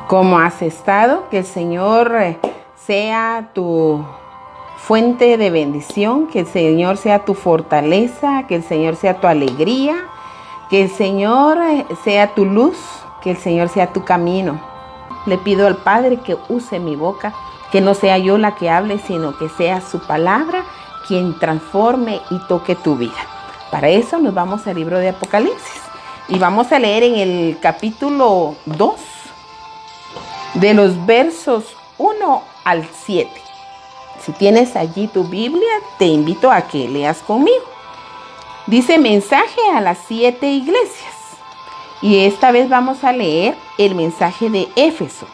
¿Cómo has estado? Que el Señor sea tu fuente de bendición, que el Señor sea tu fortaleza, que el Señor sea tu alegría, que el Señor sea tu luz, que el Señor sea tu camino. Le pido al Padre que use mi boca, que no sea yo la que hable, sino que sea su palabra quien transforme y toque tu vida. Para eso nos vamos al libro de Apocalipsis y vamos a leer en el capítulo 2, de los versos 1 al 7. Si tienes allí tu Biblia, te invito a que leas conmigo. Dice: mensaje a las 7 iglesias. Y esta vez vamos a leer el mensaje de Éfeso.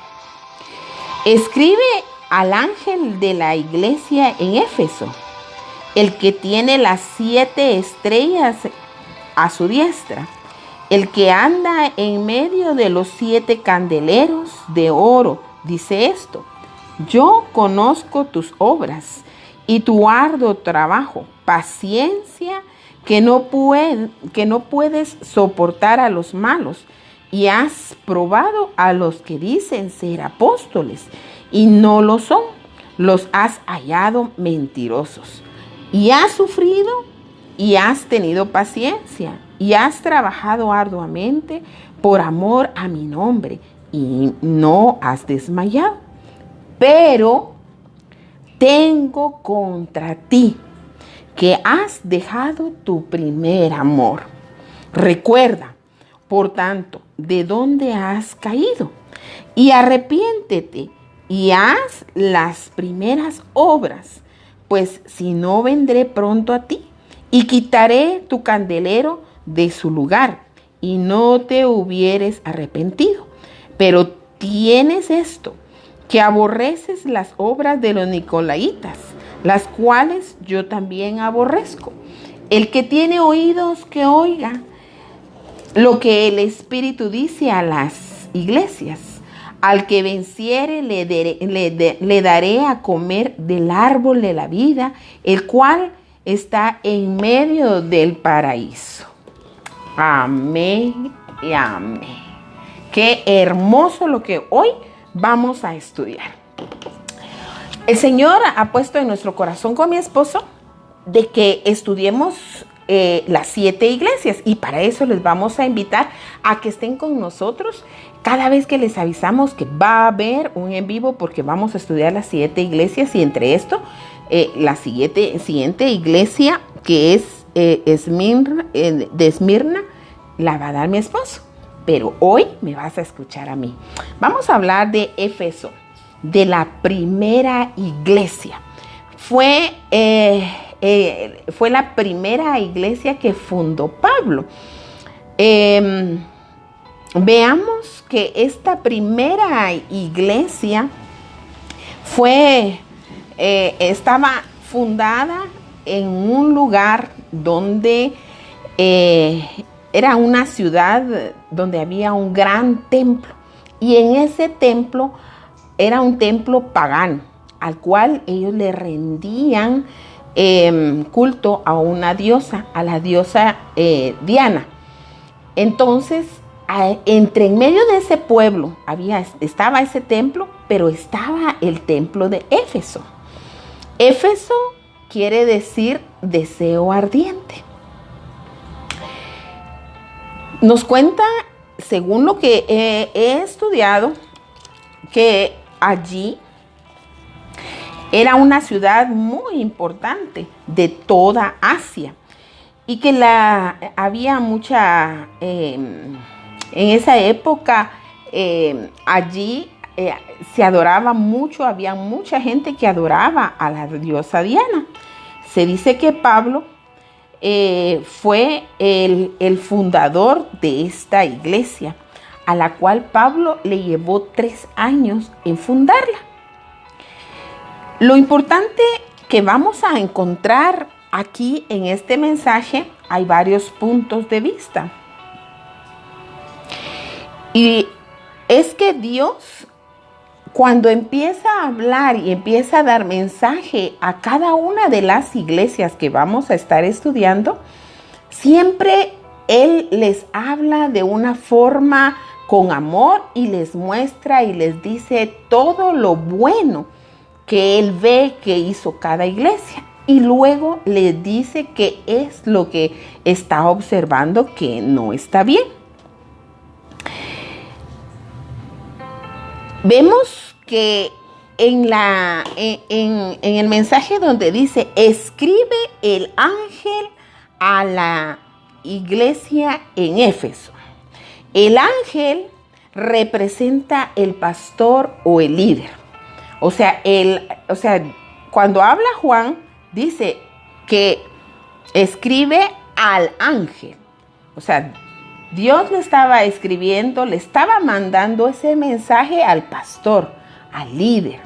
Escribe al ángel de la iglesia en Éfeso, el que tiene las 7 estrellas a su diestra, el que anda en medio de los 7 candeleros de oro, dice esto: yo conozco tus obras y tu arduo trabajo, paciencia, que no puedes soportar a los malos, y has probado a los que dicen ser apóstoles y no lo son, los has hallado mentirosos, y has sufrido y has tenido paciencia y has trabajado arduamente por amor a mi nombre y no has desmayado. Pero tengo contra ti que has dejado tu primer amor. Recuerda, por tanto, de dónde has caído, y arrepiéntete y haz las primeras obras, pues si no, vendré pronto a ti y quitaré tu candelero de su lugar, y no te hubieres arrepentido. Pero tienes esto, que aborreces las obras de los nicolaitas, las cuales yo también aborrezco. El que tiene oídos, que oiga lo que el Espíritu dice a las iglesias. Al que venciere le daré a comer del árbol de la vida, el cual está en medio del paraíso. Amén y amén. Qué hermoso lo que hoy vamos a estudiar. El Señor ha puesto en nuestro corazón con mi esposo de que estudiemos las 7 iglesias, y para eso les vamos a invitar a que estén con nosotros cada vez que les avisamos que va a haber un en vivo, porque vamos a estudiar las 7 iglesias, y entre esto la siguiente iglesia, que es de Esmirna, la va a dar mi esposo, pero hoy me vas a escuchar a mí. Vamos a hablar de Éfeso, de la primera iglesia. Fue la primera iglesia que fundó Pablo. Veamos que esta primera iglesia estaba fundada en un lugar donde era una ciudad donde había un gran templo, y en ese templo era un templo pagano al cual ellos le rendían culto a una diosa, a la diosa Diana. Entonces, en medio de ese pueblo estaba ese templo, pero estaba el templo de Éfeso. Éfeso quiere decir deseo ardiente. Nos cuenta, según lo que he estudiado, que allí era una ciudad muy importante de toda Asia, y que había mucha, en esa época, allí se adoraba mucho, había mucha gente que adoraba a la diosa Diana. Se dice que Pablo fue el fundador de esta iglesia, a la cual Pablo le llevó 3 años en fundarla. Lo importante que vamos a encontrar aquí en este mensaje, hay varios puntos de vista. Y es que Dios, cuando empieza a hablar y empieza a dar mensaje a cada una de las iglesias que vamos a estar estudiando, siempre Él les habla de una forma con amor y les muestra y les dice todo lo bueno que Él ve que hizo cada iglesia. Y luego les dice qué es lo que está observando que no está bien. Vemos que en el mensaje donde dice, escribe el ángel a la iglesia en Éfeso. El ángel representa el pastor o el líder. O sea, cuando habla Juan, dice que escribe al ángel. O sea, Dios le estaba escribiendo, le estaba mandando ese mensaje al pastor, al líder.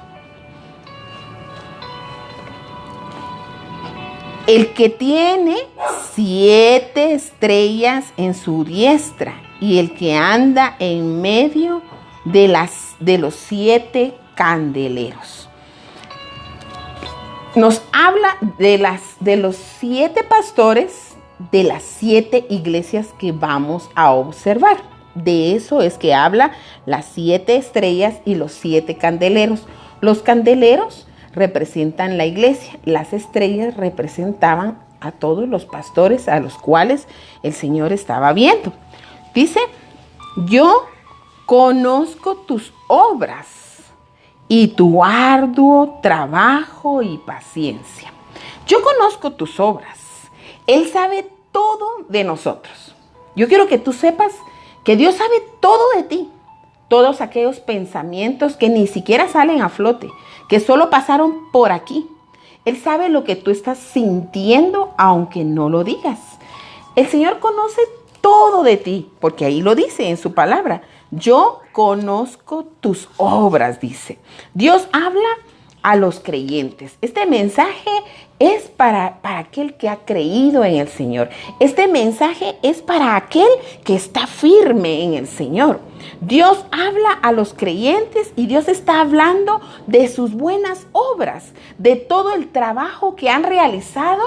El que tiene 7 estrellas en su diestra y el que anda en medio de los 7 candeleros. Nos habla de los 7 pastores de las 7 iglesias que vamos a observar. De eso es que habla las 7 estrellas y los 7 candeleros. Los candeleros representan la iglesia, las estrellas representaban a todos los pastores a los cuales el Señor estaba viendo. Dice, yo conozco tus obras y tu arduo trabajo y paciencia. Yo conozco tus obras. Él sabe todo de nosotros. Yo quiero que tú sepas que Dios sabe todo de ti. Todos aquellos pensamientos que ni siquiera salen a flote, que solo pasaron por aquí. Él sabe lo que tú estás sintiendo, aunque no lo digas. El Señor conoce todo de ti, porque ahí lo dice en su palabra. Yo conozco tus obras, dice. Dios habla a los creyentes. Este mensaje es para aquel que ha creído en el Señor. Este mensaje es para aquel que está firme en el Señor. Dios habla a los creyentes y Dios está hablando de sus buenas obras, de todo el trabajo que han realizado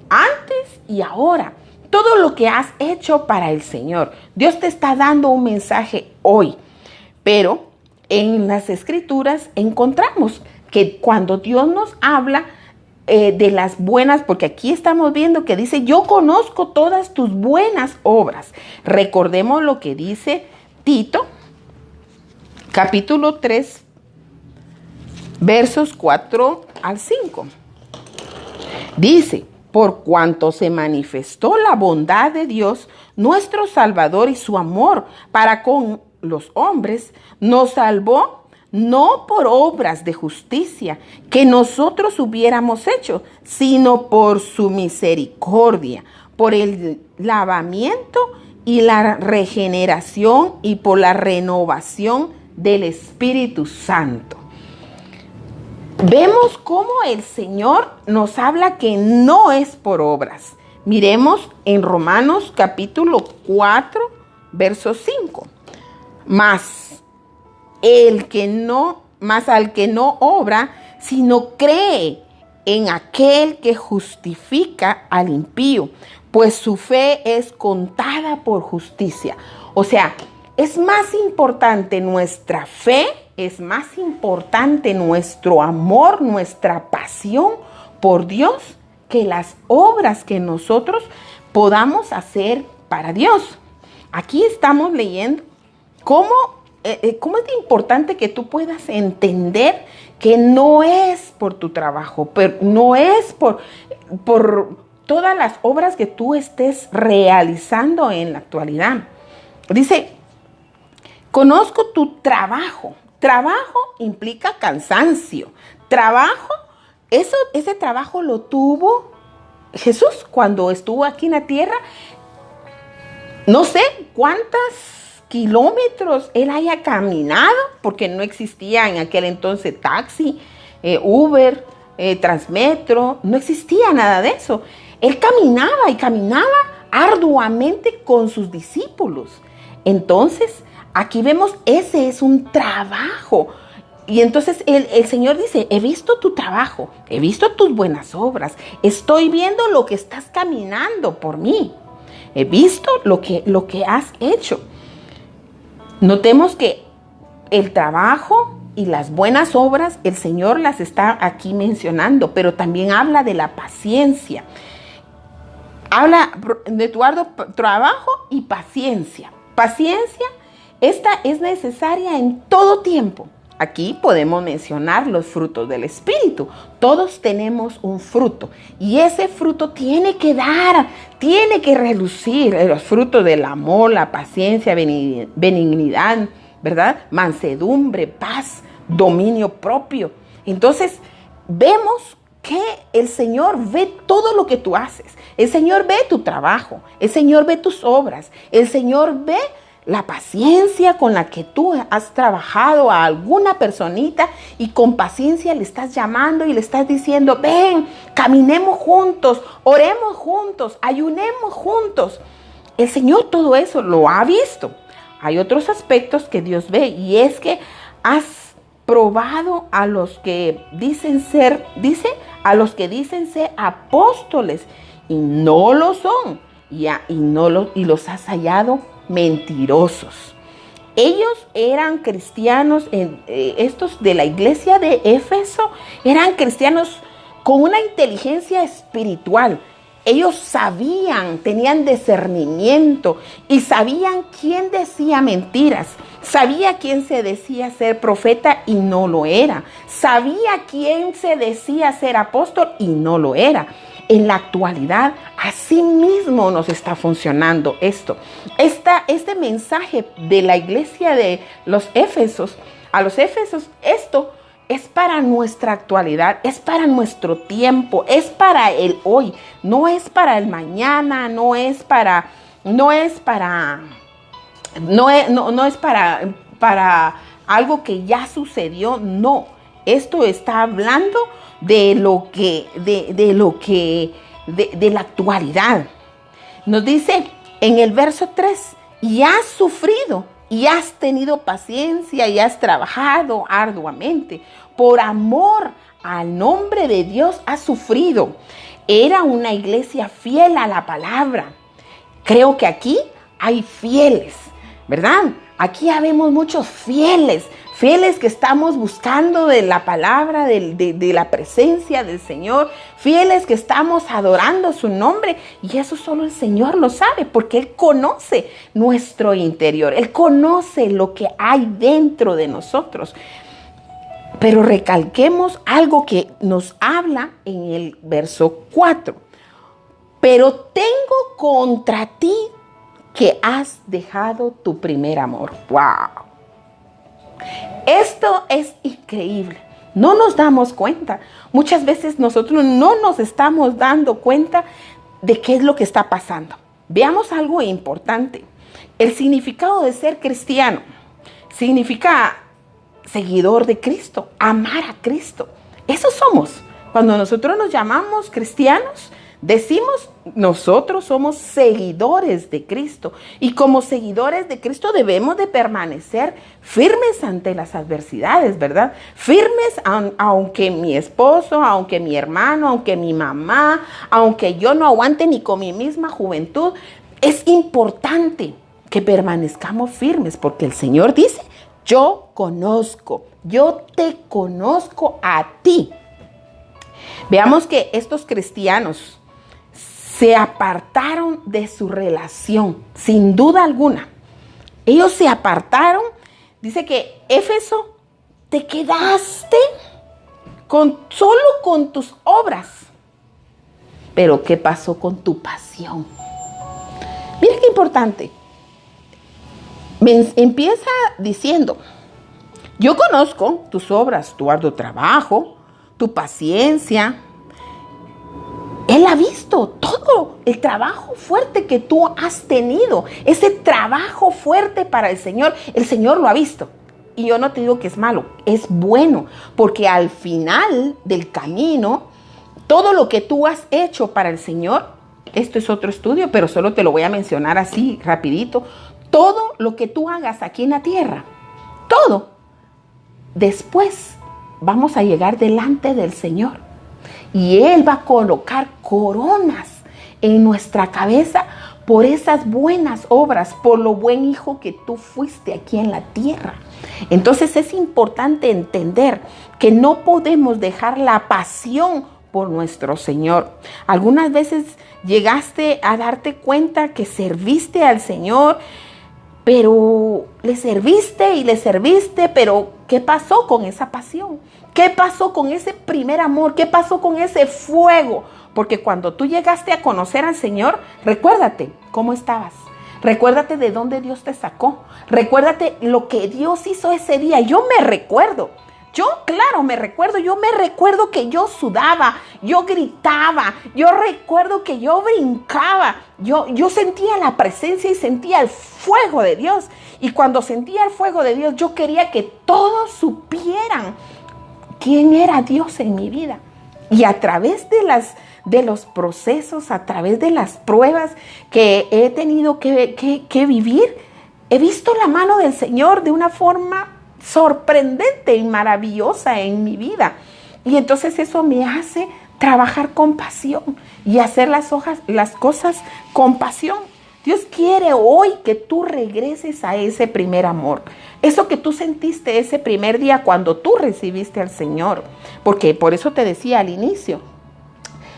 antes y ahora. Todo lo que has hecho para el Señor. Dios te está dando un mensaje hoy. Pero en las Escrituras encontramos que cuando Dios nos habla de las buenas, porque aquí estamos viendo que dice, yo conozco todas tus buenas obras. Recordemos lo que dice Tito, capítulo 3, versos 4 al 5. Dice, por cuanto se manifestó la bondad de Dios, nuestro Salvador, y su amor para con los hombres, nos salvó no por obras de justicia que nosotros hubiéramos hecho, sino por su misericordia, por el lavamiento y la regeneración y por la renovación del Espíritu Santo. Vemos cómo el Señor nos habla que no es por obras. Miremos en Romanos capítulo 4, verso 5. Mas al que no obra, sino cree en aquel que justifica al impío, pues su fe es contada por justicia. O sea, es más importante nuestra fe, es más importante nuestro amor, nuestra pasión por Dios, que las obras que nosotros podamos hacer para Dios. Aquí estamos leyendo cómo es importante que tú puedas entender que no es por tu trabajo, pero no es por todas las obras que tú estés realizando en la actualidad. Dice, conozco tu trabajo. Trabajo implica cansancio. Ese trabajo lo tuvo Jesús cuando estuvo aquí en la tierra. No sé cuántas kilómetros él haya caminado, porque no existía en aquel entonces taxi, Uber, Transmetro, no existía nada de eso. Él caminaba y caminaba arduamente con sus discípulos. Entonces, aquí vemos, ese es un trabajo. Y entonces el Señor dice, he visto tu trabajo, he visto tus buenas obras, estoy viendo lo que estás caminando por mí, he visto lo que has hecho. Notemos que el trabajo y las buenas obras, el Señor las está aquí mencionando, pero también habla de la paciencia. Habla de tu arduo trabajo y paciencia. Paciencia, esta es necesaria en todo tiempo. Aquí podemos mencionar los frutos del Espíritu. Todos tenemos un fruto y ese fruto tiene que dar, tiene que relucir. Los frutos del amor, la paciencia, benignidad, ¿verdad? Mansedumbre, paz, dominio propio. Entonces, vemos que el Señor ve todo lo que tú haces. El Señor ve tu trabajo. El Señor ve tus obras. El Señor ve la paciencia con la que tú has trabajado a alguna personita y con paciencia le estás llamando y le estás diciendo, ven, caminemos juntos, oremos juntos, ayunemos juntos. El Señor todo eso lo ha visto. Hay otros aspectos que Dios ve y es que has probado a los que dicen ser, a los que dicen ser apóstoles y no lo son y los has hallado mentirosos. Ellos eran cristianos, estos de la iglesia de Éfeso, eran cristianos con una inteligencia espiritual. Ellos sabían, tenían discernimiento y sabían quién decía mentiras. Sabía quién se decía ser profeta y no lo era. Sabía quién se decía ser apóstol y no lo era. En la actualidad, así mismo nos está funcionando esto. Este mensaje de la iglesia de los Éfesos, a los Éfesos, esto es para nuestra actualidad, es para nuestro tiempo, es para el hoy, no es para el mañana, no es para algo que ya sucedió, no. Esto está hablando de la actualidad. Nos dice en el verso 3, y has sufrido, y has tenido paciencia, y has trabajado arduamente. Por amor al nombre de Dios has sufrido. Era una iglesia fiel a la palabra. Creo que aquí hay fieles, ¿verdad? Aquí habemos muchos fieles que estamos buscando de la palabra, de la presencia del Señor, fieles que estamos adorando su nombre, y eso solo el Señor lo sabe, porque Él conoce nuestro interior, Él conoce lo que hay dentro de nosotros. Pero recalquemos algo que nos habla en el verso 4. Pero tengo contra ti que has dejado tu primer amor. ¡Wow! Esto es increíble. No nos damos cuenta. Muchas veces nosotros no nos estamos dando cuenta de qué es lo que está pasando. Veamos algo importante. El significado de ser cristiano significa seguidor de Cristo, amar a Cristo. Eso somos. Cuando nosotros nos llamamos cristianos, decimos, nosotros somos seguidores de Cristo, y como seguidores de Cristo debemos de permanecer firmes ante las adversidades, ¿verdad? Firmes aunque mi esposo, aunque mi hermano, aunque mi mamá, aunque yo no aguante ni con mi misma juventud. Es importante que permanezcamos firmes porque el Señor dice, yo te conozco a ti. Veamos que estos cristianos se apartaron de su relación, sin duda alguna. Ellos se apartaron. Dice que Éfeso, te quedaste solo con tus obras. Pero ¿qué pasó con tu pasión? Mira qué importante. Empieza diciendo, yo conozco tus obras, tu arduo trabajo, tu paciencia. Él ha visto todo el trabajo fuerte que tú has tenido. Ese trabajo fuerte para el Señor lo ha visto. Y yo no te digo que es malo, es bueno. Porque al final del camino, todo lo que tú has hecho para el Señor, esto es otro estudio, pero solo te lo voy a mencionar así, rapidito. Todo lo que tú hagas aquí en la tierra, todo, después vamos a llegar delante del Señor. Y Él va a colocar coronas en nuestra cabeza por esas buenas obras, por lo buen hijo que tú fuiste aquí en la tierra. Entonces es importante entender que no podemos dejar la pasión por nuestro Señor. Algunas veces llegaste a darte cuenta que serviste al Señor, pero le serviste, pero ¿qué pasó con esa pasión? ¿Qué pasó con ese primer amor? ¿Qué pasó con ese fuego? Porque cuando tú llegaste a conocer al Señor, recuérdate cómo estabas. Recuérdate de dónde Dios te sacó. Recuérdate lo que Dios hizo ese día. Yo me recuerdo que yo sudaba, yo gritaba, yo recuerdo que yo brincaba, yo sentía la presencia y sentía el fuego de Dios. Y cuando sentía el fuego de Dios, yo quería que todos supieran quién era Dios en mi vida. Y a través de los procesos, a través de las pruebas que he tenido que vivir, he visto la mano del Señor de una forma sorprendente y maravillosa en mi vida. Y entonces eso me hace trabajar con pasión y hacer las cosas con pasión. Dios quiere hoy que tú regreses a ese primer amor. Eso que tú sentiste ese primer día cuando tú recibiste al Señor. Porque por eso te decía al inicio,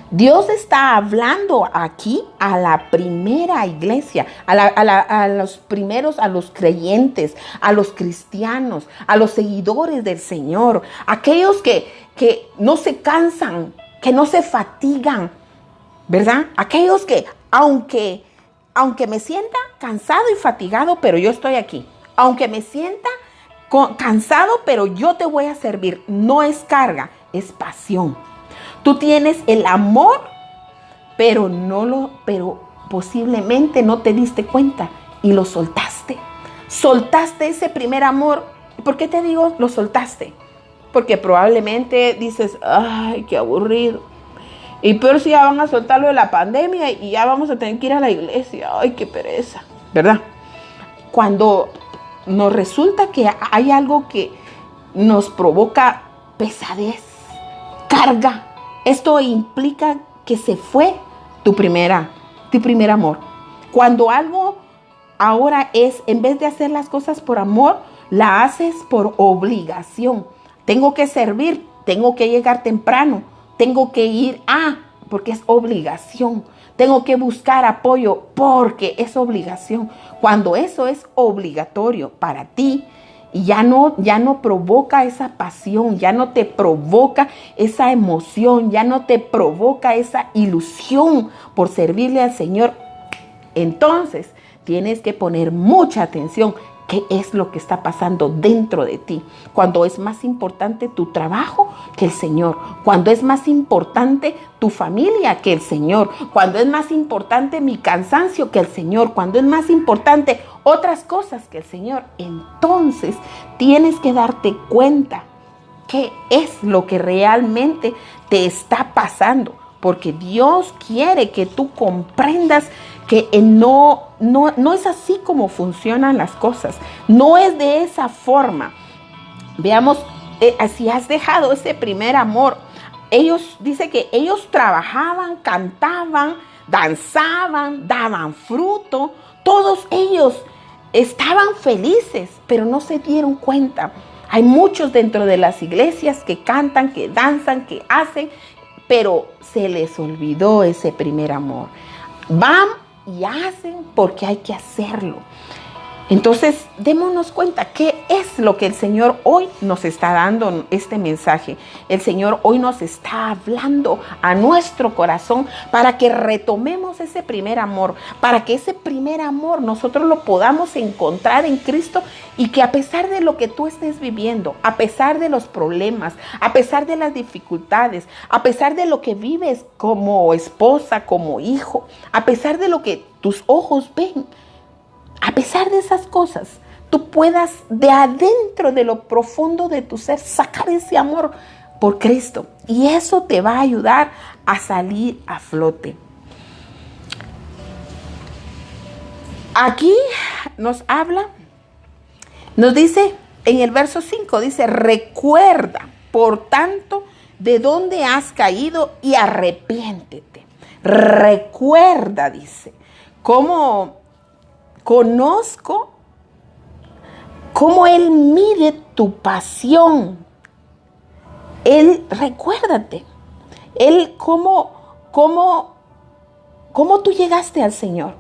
Dios está hablando aquí a la primera iglesia, a los primeros, a los creyentes, a los cristianos, a los seguidores del Señor, aquellos que no se cansan, que no se fatigan, ¿verdad? Aquellos que, aunque me sienta cansado y fatigado, pero yo estoy aquí. Aunque me sienta cansado, pero yo te voy a servir. No es carga, es pasión. Tú tienes el amor, pero posiblemente no te diste cuenta y lo soltaste. Soltaste ese primer amor. ¿Por qué te digo lo soltaste? Porque probablemente dices, ay, qué aburrido. Y peor si ya van a soltar lo de la pandemia y ya vamos a tener que ir a la iglesia. Ay, qué pereza, ¿verdad? Cuando nos resulta que hay algo que nos provoca pesadez, carga, esto implica que se fue tu primer amor. Cuando algo ahora es, en vez de hacer las cosas por amor, la haces por obligación. Tengo que servir, tengo que llegar temprano, tengo que ir porque es obligación. Tengo que buscar apoyo porque es obligación. Cuando eso es obligatorio para ti, y ya no provoca esa pasión, ya no te provoca esa emoción, ya no te provoca esa ilusión por servirle al Señor. Entonces tienes que poner mucha atención. ¿Qué es lo que está pasando dentro de ti? Cuando es más importante tu trabajo que el Señor. Cuando es más importante tu familia que el Señor. Cuando es más importante mi cansancio que el Señor. Cuando es más importante otras cosas que el Señor. Entonces tienes que darte cuenta qué es lo que realmente te está pasando. Porque Dios quiere que tú comprendas que no es así como funcionan las cosas. No es de esa forma. Veamos, si has dejado ese primer amor. Dice que ellos trabajaban, cantaban, danzaban, daban fruto. Todos ellos estaban felices, pero no se dieron cuenta. Hay muchos dentro de las iglesias que cantan, que danzan, que hacen, pero se les olvidó ese primer amor. Van y hacen porque hay que hacerlo. Entonces, démonos cuenta qué es lo que el Señor hoy nos está dando este mensaje. El Señor hoy nos está hablando a nuestro corazón para que retomemos ese primer amor, para que ese primer amor nosotros lo podamos encontrar en Cristo y que a pesar de lo que tú estés viviendo, a pesar de los problemas, a pesar de las dificultades, a pesar de lo que vives como esposa, como hijo, a pesar de lo que tus ojos ven, a pesar de esas cosas, tú puedas de adentro, de lo profundo de tu ser, sacar ese amor por Cristo. Y eso te va a ayudar a salir a flote. Aquí nos habla, nos dice en el verso 5, dice, recuerda, por tanto, de dónde has caído y arrepiéntete. Recuerda, dice. cómo conozco cómo Él mide tu pasión. Él, recuérdate, Él, cómo tú llegaste al Señor.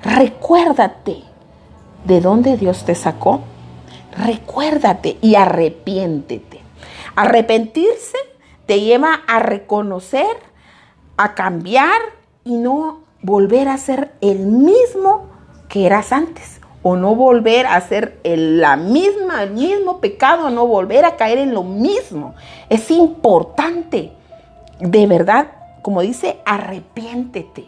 Recuérdate de dónde Dios te sacó. Recuérdate y arrepiéntete. Arrepentirse te lleva a reconocer, a cambiar y no volver a ser el mismo que eras antes. O no volver a hacer el mismo pecado, no volver a caer en lo mismo. Es importante, de verdad, como dice, arrepiéntete.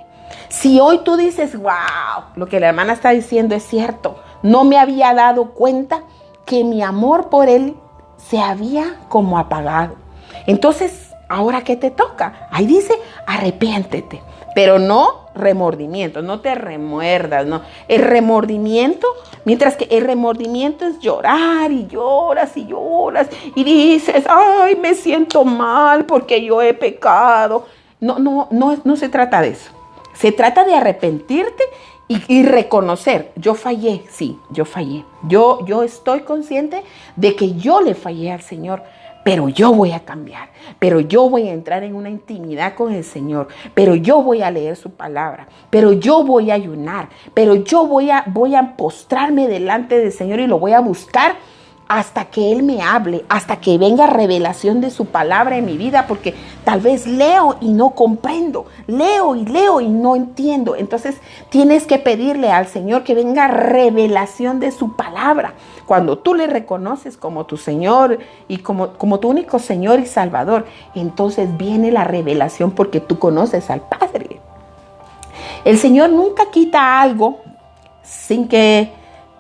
Si hoy tú dices, wow, lo que la hermana está diciendo es cierto, no me había dado cuenta que mi amor por Él se había como apagado. Entonces, ¿ahora qué te toca? Ahí dice, arrepiéntete. Pero no remordimiento, no te remuerdas, no. El remordimiento, mientras que el remordimiento es llorar y lloras y lloras y dices, ay, me siento mal porque yo he pecado. No se trata de eso. Se trata de arrepentirte y reconocer, yo fallé, sí, yo fallé. Yo estoy consciente de que yo le fallé al Señor. Pero yo voy a cambiar, pero yo voy a entrar en una intimidad con el Señor, pero yo voy a leer su palabra, pero yo voy a ayunar, pero yo voy a postrarme delante del Señor y lo voy a buscar hasta que Él me hable, hasta que venga revelación de su palabra en mi vida, porque tal vez leo y no comprendo, leo y no entiendo. Entonces tienes que pedirle al Señor que venga revelación de su palabra. Cuando tú le reconoces como tu Señor y como tu único Señor y Salvador, entonces viene la revelación porque tú conoces al Padre. El Señor nunca quita algo sin que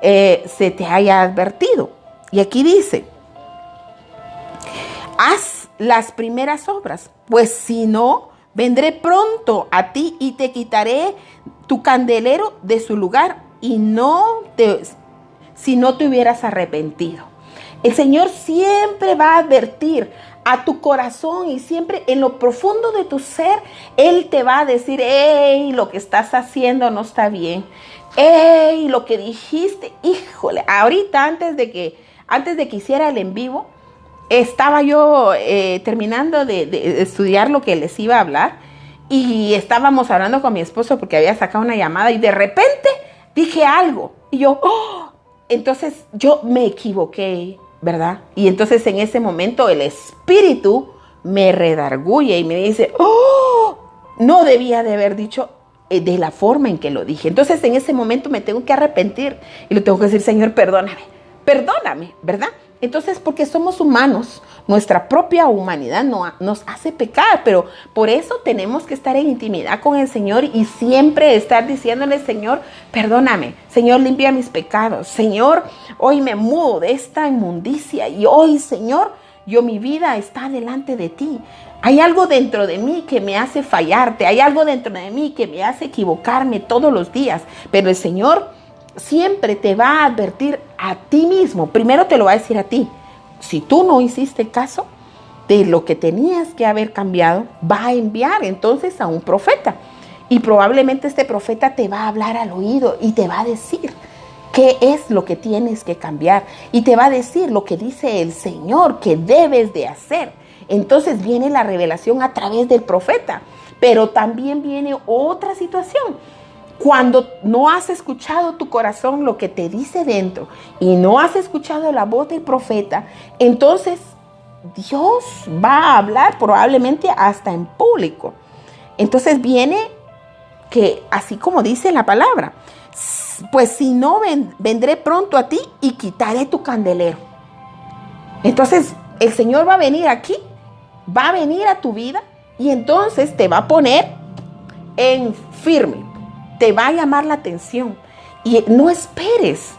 se te haya advertido. Y aquí dice, haz las primeras obras, pues si no, vendré pronto a ti y te quitaré tu candelero de su lugar si no te hubieras arrepentido. El Señor siempre va a advertir a tu corazón y siempre en lo profundo de tu ser, Él te va a decir, hey, lo que estás haciendo no está bien. Hey, lo que dijiste, híjole, ahorita antes de que hiciera el en vivo, estaba yo terminando de estudiar lo que les iba a hablar y estábamos hablando con mi esposo porque había sacado una llamada y de repente dije algo y yo, entonces yo me equivoqué, ¿verdad? Y entonces en ese momento el Espíritu me redarguye y me dice, no debía de haber dicho de la forma en que lo dije. Entonces en ese momento me tengo que arrepentir y le tengo que decir, Señor, perdóname, ¿verdad? Entonces, porque somos humanos, nuestra propia humanidad nos hace pecar, pero por eso tenemos que estar en intimidad con el Señor y siempre estar diciéndole, Señor, perdóname, Señor, limpia mis pecados, Señor, hoy me mudo de esta inmundicia y hoy, Señor, mi vida está delante de ti. Hay algo dentro de mí que me hace fallarte, hay algo dentro de mí que me hace equivocarme todos los días, pero el Señor siempre te va a advertir a ti mismo. Primero te lo va a decir a ti. Si tú no hiciste caso de lo que tenías que haber cambiado, va a enviar entonces a un profeta. Y probablemente este profeta te va a hablar al oído y te va a decir qué es lo que tienes que cambiar. Y te va a decir lo que dice el Señor que debes de hacer. Entonces viene la revelación a través del profeta. Pero también viene otra situación. Cuando no has escuchado tu corazón lo que te dice dentro y no has escuchado la voz del profeta, entonces Dios va a hablar probablemente hasta en público. Entonces viene que, así como dice la palabra, pues si no, vendré pronto a ti y quitaré tu candelero. Entonces el Señor va a venir aquí, va a venir a tu vida y entonces te va a poner en firme. Te va a llamar la atención y no esperes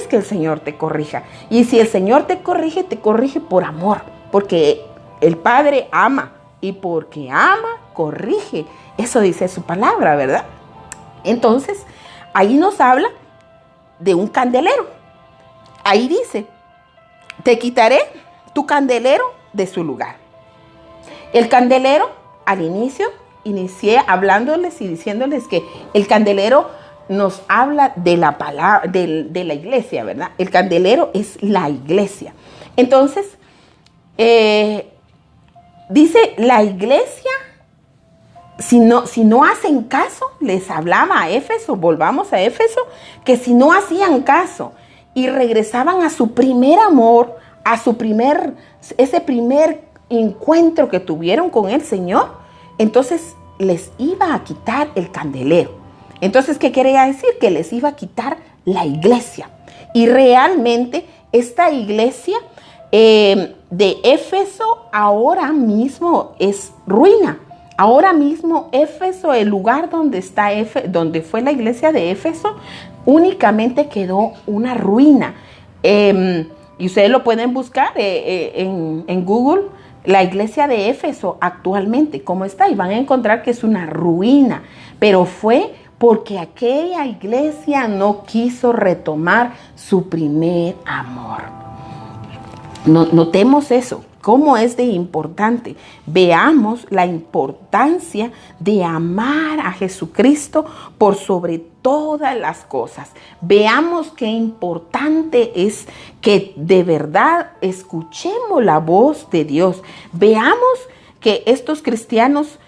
que el Señor te corrija. Y si el Señor te corrige por amor, porque el Padre ama y porque ama, corrige. Eso dice su palabra, ¿verdad? Entonces, ahí nos habla de un candelero. Ahí dice, te quitaré tu candelero de su lugar. El candelero, al inicio, inicié hablándoles y diciéndoles que el candelero nos habla de la palabra, de la iglesia, ¿verdad? El candelero es la iglesia. Entonces, dice la iglesia, si no hacen caso, les hablaba a Éfeso, volvamos a Éfeso, que si no hacían caso y regresaban a su primer amor, a ese primer encuentro que tuvieron con el Señor, entonces les iba a quitar el candelero. Entonces, ¿qué quería decir? Que les iba a quitar la iglesia. Y realmente esta iglesia de Éfeso ahora mismo es ruina. Ahora mismo Éfeso, el lugar donde fue la iglesia de Éfeso, únicamente quedó una ruina. Y ustedes lo pueden buscar en Google, la iglesia de Éfeso actualmente, cómo está, y van a encontrar que es una ruina. Pero fue porque aquella iglesia no quiso retomar su primer amor. Notemos eso, cómo es de importante. Veamos la importancia de amar a Jesucristo por sobre todas las cosas. Veamos qué importante es que de verdad escuchemos la voz de Dios. Veamos que estos cristianos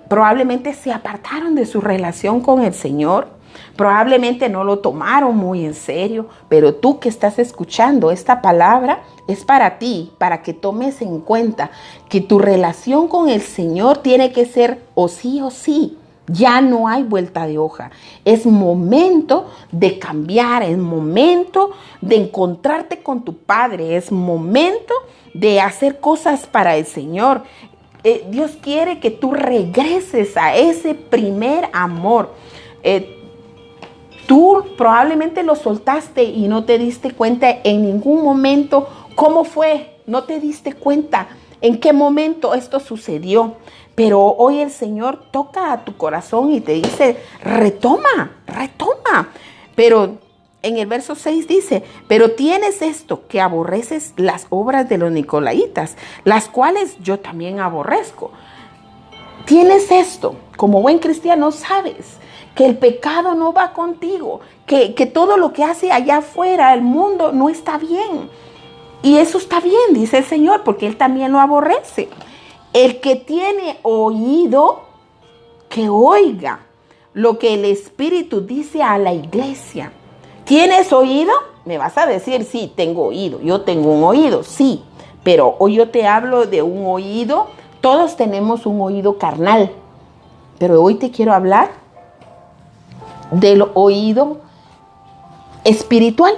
probablemente se apartaron de su relación con el Señor. Probablemente no lo tomaron muy en serio, pero tú que estás escuchando esta palabra es para ti, para que tomes en cuenta que tu relación con el Señor tiene que ser o sí. Ya no hay vuelta de hoja. Es momento de cambiar, es momento de encontrarte con tu Padre, es momento de hacer cosas para el Señor. Dios quiere que tú regreses a ese primer amor. Tú probablemente lo soltaste y no te diste cuenta en ningún momento cómo fue. No te diste cuenta en qué momento esto sucedió. Pero hoy el Señor toca a tu corazón y te dice, retoma. Pero en el verso 6 dice, pero tienes esto, que aborreces las obras de los nicolaítas, las cuales yo también aborrezco. Tienes esto, como buen cristiano sabes que el pecado no va contigo, que todo lo que hace allá afuera, el mundo, no está bien. Y eso está bien, dice el Señor, porque Él también lo aborrece. El que tiene oído, que oiga lo que el Espíritu dice a la iglesia. ¿Tienes oído? Me vas a decir, sí, tengo oído. Yo tengo un oído, sí. Pero hoy yo te hablo de un oído. Todos tenemos un oído carnal. Pero hoy te quiero hablar del oído espiritual.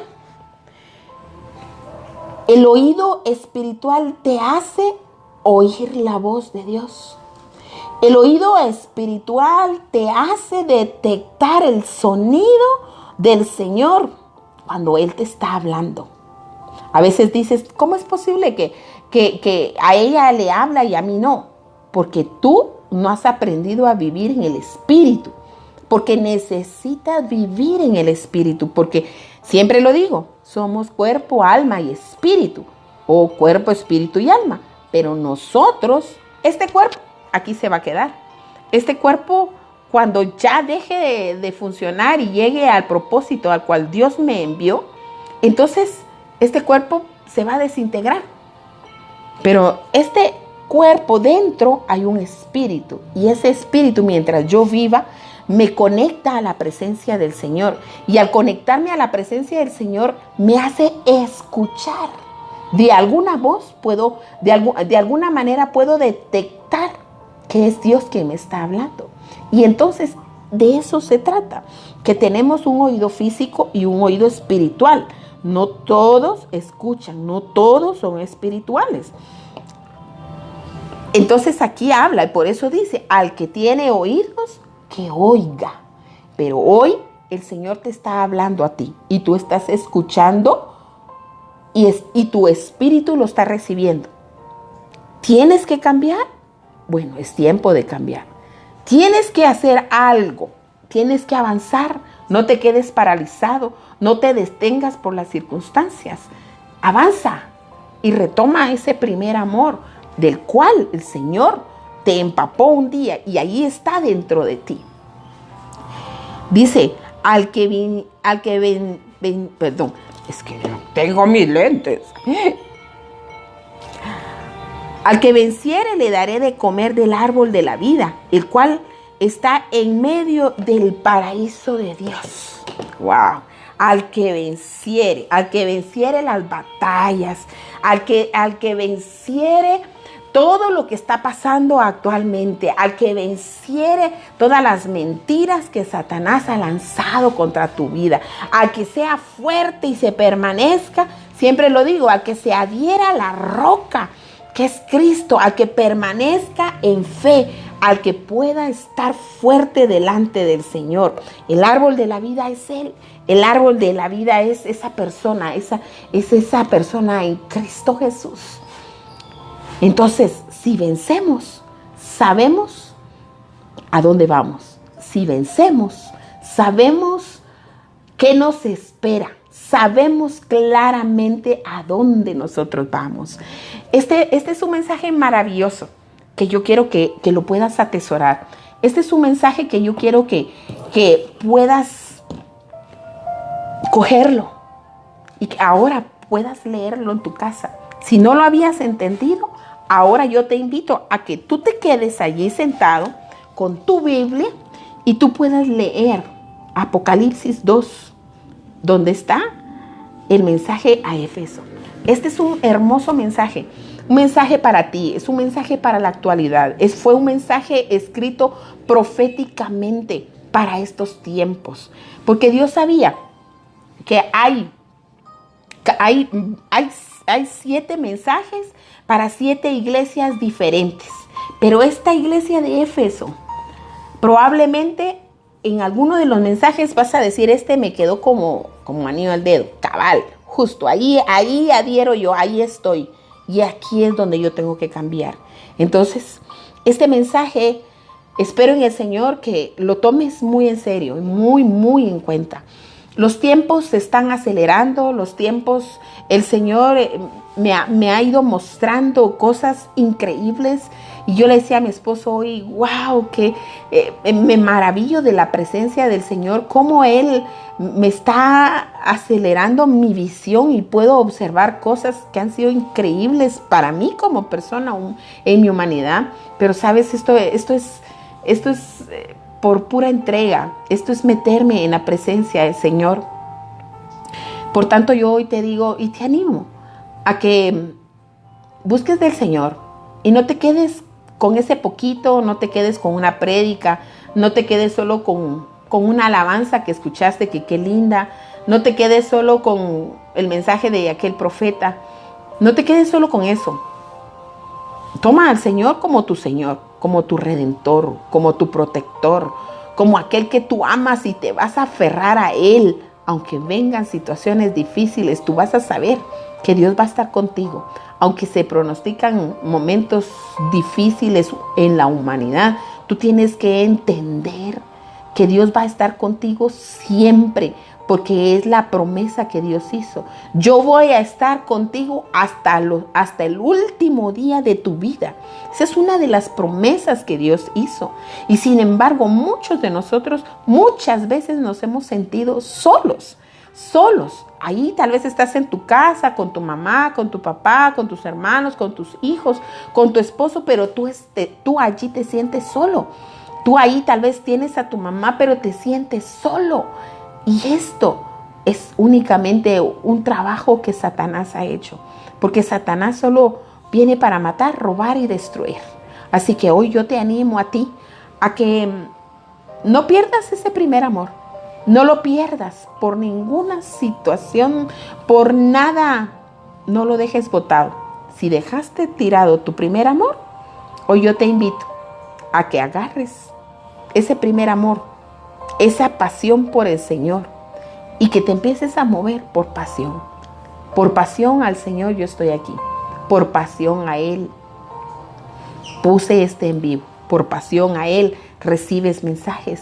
El oído espiritual te hace oír la voz de Dios. El oído espiritual te hace detectar el sonido del Señor cuando Él te está hablando. A veces dices, ¿cómo es posible que a ella le habla y a mí no? Porque tú no has aprendido a vivir en el Espíritu. Porque necesitas vivir en el Espíritu. Porque siempre lo digo, somos cuerpo, alma y espíritu. O cuerpo, espíritu y alma. Pero nosotros, este cuerpo, aquí se va a quedar. Este cuerpo, cuando ya deje de funcionar y llegue al propósito al cual Dios me envió, entonces este cuerpo se va a desintegrar. Pero este cuerpo dentro hay un espíritu. Y ese espíritu, mientras yo viva, me conecta a la presencia del Señor. Y al conectarme a la presencia del Señor, me hace escuchar. De alguna voz de alguna manera puedo detectar que es Dios quien me está hablando. Y entonces de eso se trata, que tenemos un oído físico y un oído espiritual. No todos escuchan, no todos son espirituales. Entonces aquí habla y por eso dice, al que tiene oídos, que oiga. Pero hoy el Señor te está hablando a ti y tú estás escuchando y tu espíritu lo está recibiendo. ¿Tienes que cambiar? Bueno, es tiempo de cambiar. Tienes que hacer algo, tienes que avanzar. No te quedes paralizado, no te detengas por las circunstancias. Avanza y retoma ese primer amor del cual el Señor te empapó un día y ahí está dentro de ti. Dice, perdón, es que no tengo mis lentes. Al que venciere le daré de comer del árbol de la vida, el cual está en medio del paraíso de Dios. ¡Wow! Al que venciere las batallas, al que venciere todo lo que está pasando actualmente, al que venciere todas las mentiras que Satanás ha lanzado contra tu vida, al que sea fuerte y se permanezca, siempre lo digo, al que se adhiera a la roca, que es Cristo, al que permanezca en fe, al que pueda estar fuerte delante del Señor. El árbol de la vida es Él. El árbol de la vida es esa persona, esa persona en Cristo Jesús. Entonces, si vencemos, sabemos a dónde vamos. Si vencemos, sabemos qué nos espera. Sabemos claramente a dónde nosotros vamos. Este es un mensaje maravilloso que yo quiero que lo puedas atesorar. Este es un mensaje que yo quiero que puedas cogerlo y que ahora puedas leerlo en tu casa. Si no lo habías entendido, ahora yo te invito a que tú te quedes allí sentado con tu Biblia y tú puedas leer Apocalipsis 2, donde está el mensaje a Éfeso. Este es un hermoso mensaje, un mensaje para ti, es un mensaje para la actualidad. Fue un mensaje escrito proféticamente para estos tiempos, porque Dios sabía que hay 7 mensajes para 7 iglesias diferentes. Pero esta iglesia de Éfeso, probablemente en alguno de los mensajes vas a decir, me quedó como anillo al dedo, cabal, justo, ahí adhiero yo, ahí estoy. Y aquí es donde yo tengo que cambiar. Entonces, este mensaje, espero en el Señor que lo tomes muy en serio, muy, muy en cuenta. Los tiempos se están acelerando, el Señor me ha ido mostrando cosas increíbles. Y yo le decía a mi esposo hoy, wow, que me maravillo de la presencia del Señor, cómo Él me está acelerando mi visión y puedo observar cosas que han sido increíbles para mí como persona en mi humanidad. Pero sabes, esto es por pura entrega, esto es meterme en la presencia del Señor. Por tanto, yo hoy te digo y te animo a que busques del Señor y no te quedes con ese poquito, no te quedes con una prédica, no te quedes solo con una alabanza que escuchaste, que qué linda, no te quedes solo con el mensaje de aquel profeta, no te quedes solo con eso. Toma al Señor como tu Señor, como tu Redentor, como tu protector, como aquel que tú amas y te vas a aferrar a Él. Aunque vengan situaciones difíciles, tú vas a saber que Dios va a estar contigo. Aunque se pronostican momentos difíciles en la humanidad, tú tienes que entender que Dios va a estar contigo siempre, porque es la promesa que Dios hizo. Yo voy a estar contigo hasta el último día de tu vida. Esa es una de las promesas que Dios hizo. Y sin embargo, muchos de nosotros muchas veces nos hemos sentido solos. Ahí tal vez estás en tu casa, con tu mamá, con tu papá, con tus hermanos, con tus hijos, con tu esposo, pero tú allí te sientes solo. Tú ahí tal vez tienes a tu mamá, pero te sientes solo. Y esto es únicamente un trabajo que Satanás ha hecho, porque Satanás solo viene para matar, robar y destruir. Así que hoy yo te animo a ti a que no pierdas ese primer amor. No lo pierdas por ninguna situación, por nada. No lo dejes botado. Si dejaste tirado tu primer amor, hoy yo te invito a que agarres ese primer amor, esa pasión por el Señor, y que te empieces a mover por pasión. Por pasión al Señor yo estoy aquí. Por pasión a Él puse en vivo. Por pasión a Él recibes mensajes.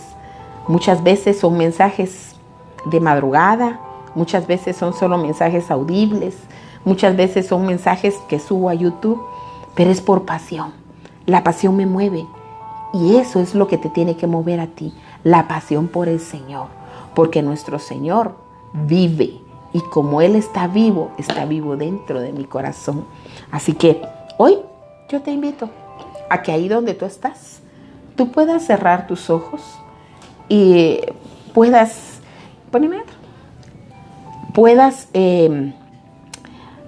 Muchas veces son mensajes de madrugada, muchas veces son solo mensajes audibles, muchas veces son mensajes que subo a YouTube, pero es por pasión. La pasión me mueve. Y eso es lo que te tiene que mover a ti. La pasión por el Señor. Porque nuestro Señor vive. Y como Él está vivo dentro de mi corazón. Así que hoy yo te invito a que ahí donde tú estás, tú puedas cerrar tus ojos y puedas,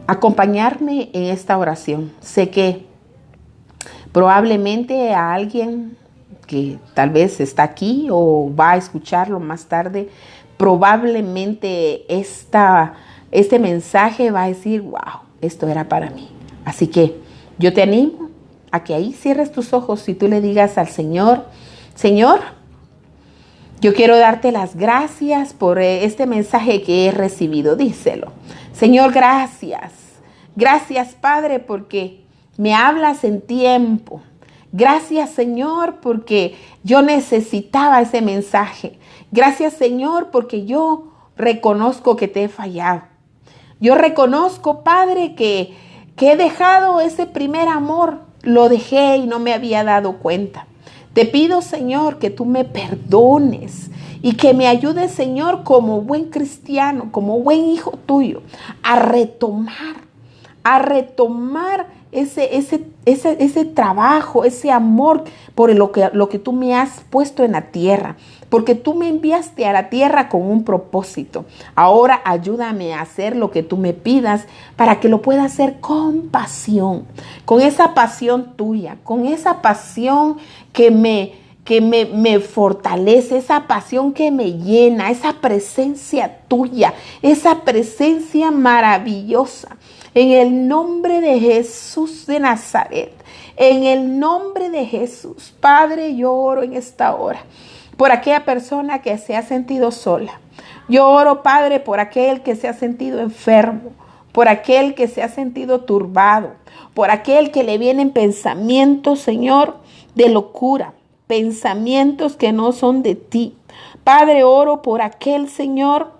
acompañarme en esta oración. Sé que probablemente a alguien que tal vez está aquí o va a escucharlo más tarde, probablemente este mensaje va a decir, wow, esto era para mí. Así que yo te animo a que ahí cierres tus ojos y tú le digas al Señor, Señor, yo quiero darte las gracias por este mensaje que he recibido. Díselo. Señor, gracias. Gracias, Padre, porque me hablas en tiempo. Gracias, Señor, porque yo necesitaba ese mensaje. Gracias, Señor, porque yo reconozco que te he fallado. Yo reconozco, Padre, que he dejado ese primer amor. Lo dejé y no me había dado cuenta. Te pido, Señor, que tú me perdones y que me ayudes, Señor, como buen cristiano, como buen hijo tuyo, a retomar ese trabajo, ese amor por lo que tú me has puesto en la tierra. Porque tú me enviaste a la tierra con un propósito. Ahora ayúdame a hacer lo que tú me pidas para que lo pueda hacer con pasión, con esa pasión tuya, con esa pasión que me fortalece, esa pasión que me llena, esa presencia tuya, esa presencia maravillosa. En el nombre de Jesús de Nazaret, en el nombre de Jesús, Padre, yo oro en esta hora por aquella persona que se ha sentido sola. Yo oro, Padre, por aquel que se ha sentido enfermo, por aquel que se ha sentido turbado, por aquel que le vienen pensamientos, Señor, de locura, pensamientos que no son de ti. Padre, oro por aquel, Señor,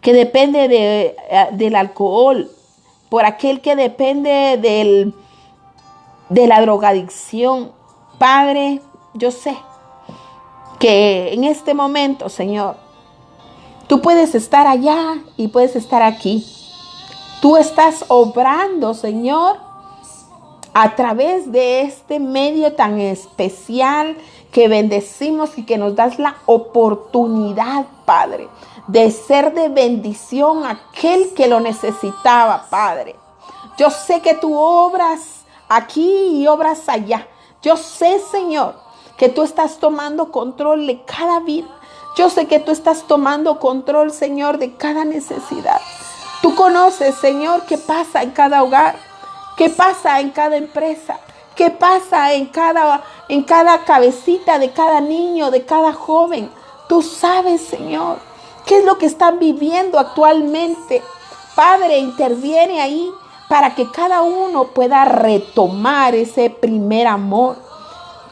que depende del alcohol, por aquel que depende de la drogadicción. Padre, yo sé que en este momento, Señor, tú puedes estar allá y puedes estar aquí. Tú estás obrando, Señor, a través de este medio tan especial que bendecimos y que nos das la oportunidad, Padre, de ser de bendición a aquel que lo necesitaba, Padre. Yo sé que tú obras aquí y obras allá. Yo sé, Señor, que tú estás tomando control de cada vida. Yo sé que tú estás tomando control, Señor, de cada necesidad. Tú conoces, Señor, qué pasa en cada hogar, qué pasa en cada empresa, qué pasa en cada cabecita de cada niño, de cada joven. Tú sabes, Señor, qué es lo que están viviendo actualmente. Padre, interviene ahí para que cada uno pueda retomar ese primer amor.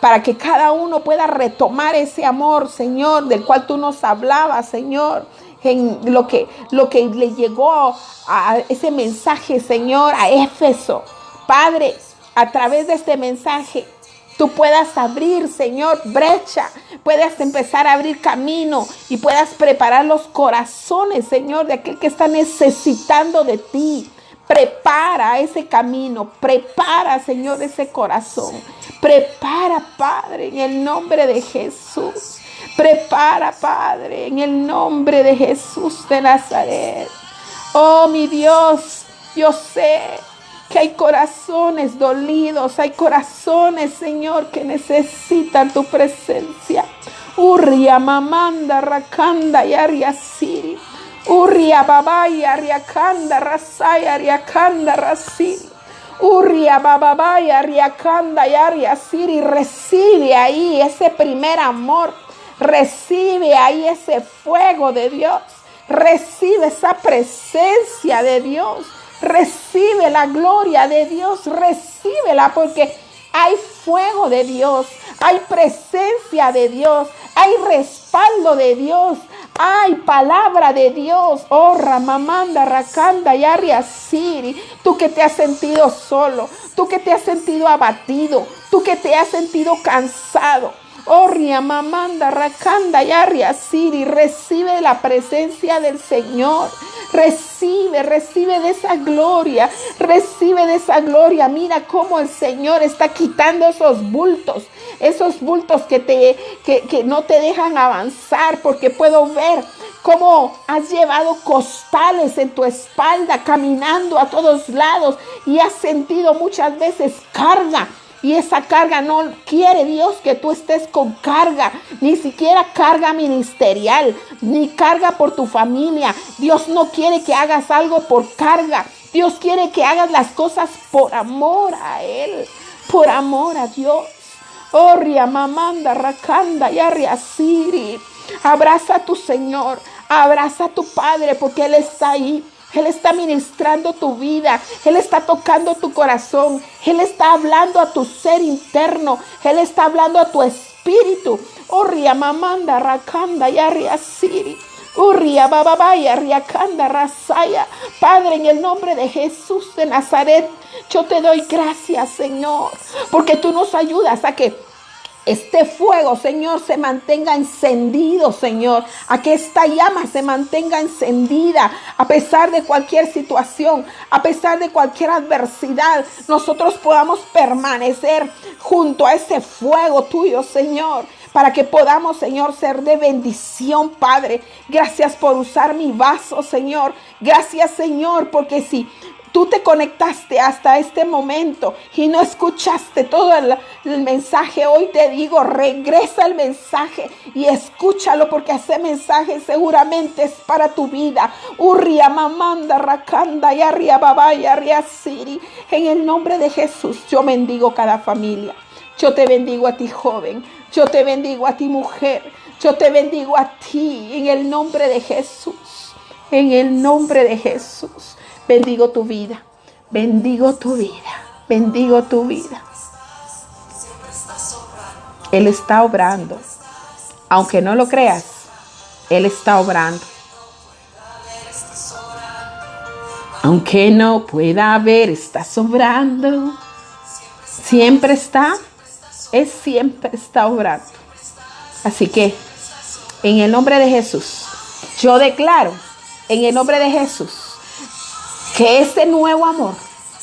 Para que cada uno pueda retomar ese amor, Señor, del cual tú nos hablabas, Señor, en lo que le llegó a ese mensaje, Señor, a Éfeso. Padre, a través de este mensaje, tú puedas abrir, Señor, brecha, puedas empezar a abrir camino y puedas preparar los corazones, Señor, de aquel que está necesitando de ti. Prepara ese camino, prepara, Señor, ese corazón. Prepara, Padre, en el nombre de Jesús. Prepara, Padre, en el nombre de Jesús de Nazaret. Oh, mi Dios, yo sé que hay corazones dolidos, hay corazones, Señor, que necesitan tu presencia. Urria mamanda rakanda y ariasiri. Urria babaya riakanda rasaya riakanda rasiri. Urria bababaya riakanda y ariasiri. Recibe ahí ese primer amor. Recibe ahí ese fuego de Dios. Recibe esa presencia de Dios. Recibe la gloria de Dios. Recíbela porque hay fuego de Dios. Hay presencia de Dios. Hay respaldo de Dios. Ay, palabra de Dios. Oh, Ramamanda, Rakanda, Yaria Siri. Tú que te has sentido solo. Tú que te has sentido abatido. Tú que te has sentido cansado. Oh, Riamamanda, Rakanda, Yaria Siri. Recibe la presencia del Señor. Recibe de esa gloria. Recibe de esa gloria. Mira cómo el Señor está quitando esos bultos que no te dejan avanzar, porque puedo ver cómo has llevado costales en tu espalda, caminando a todos lados, y has sentido muchas veces carga. Y esa carga no quiere Dios que tú estés con carga, ni siquiera carga ministerial, ni carga por tu familia. Dios no quiere que hagas algo por carga. Dios quiere que hagas las cosas por amor a Él, por amor a Dios. Oh, Riamamanda, Rakanda, Yaria Siri. Abraza a tu Señor, abraza a tu Padre, porque Él está ahí. Él está ministrando tu vida. Él está tocando tu corazón. Él está hablando a tu ser interno. Él está hablando a tu espíritu. Oh, Riamamanda, Rakanda, Yaria Siri. Urria bababaya, riacanda, rasaya. Padre, en el nombre de Jesús de Nazaret, yo te doy gracias, Señor, porque tú nos ayudas a que este fuego, Señor, se mantenga encendido, Señor. A que esta llama se mantenga encendida a pesar de cualquier situación, a pesar de cualquier adversidad. Nosotros podamos permanecer junto a ese fuego tuyo, Señor, para que podamos, Señor, ser de bendición, Padre. Gracias por usar mi vaso, Señor. Gracias, Señor, porque si tú te conectaste hasta este momento y no escuchaste todo el mensaje, hoy te digo, regresa el mensaje y escúchalo, porque ese mensaje seguramente es para tu vida. Urria mamanda rakanda y arria babaya arria siri. En el nombre de Jesús, yo bendigo cada familia. Yo te bendigo a ti, joven. Yo te bendigo a ti, mujer. Yo te bendigo a ti en el nombre de Jesús. En el nombre de Jesús. Bendigo tu vida, bendigo tu vida, bendigo tu vida. Él está obrando. Aunque no lo creas, Él está obrando. Aunque no pueda ver, está obrando. Siempre está, siempre está obrando. Así que, en el nombre de Jesús, yo declaro, en el nombre de Jesús, que ese nuevo amor,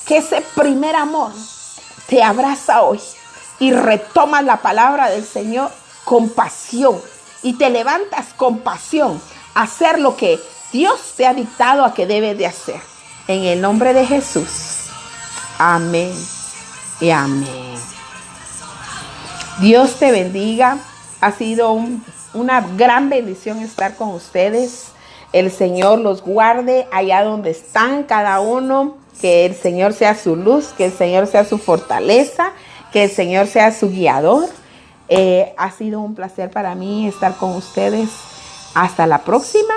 que ese primer amor te abraza hoy y retomas la palabra del Señor con pasión y te levantas con pasión a hacer lo que Dios te ha dictado a que debes de hacer. En el nombre de Jesús. Amén y amén. Dios te bendiga. Ha sido una gran bendición estar con ustedes. El Señor los guarde allá donde están cada uno. Que el Señor sea su luz, que el Señor sea su fortaleza, que el Señor sea su guiador. Ha sido un placer para mí estar con ustedes. Hasta la próxima.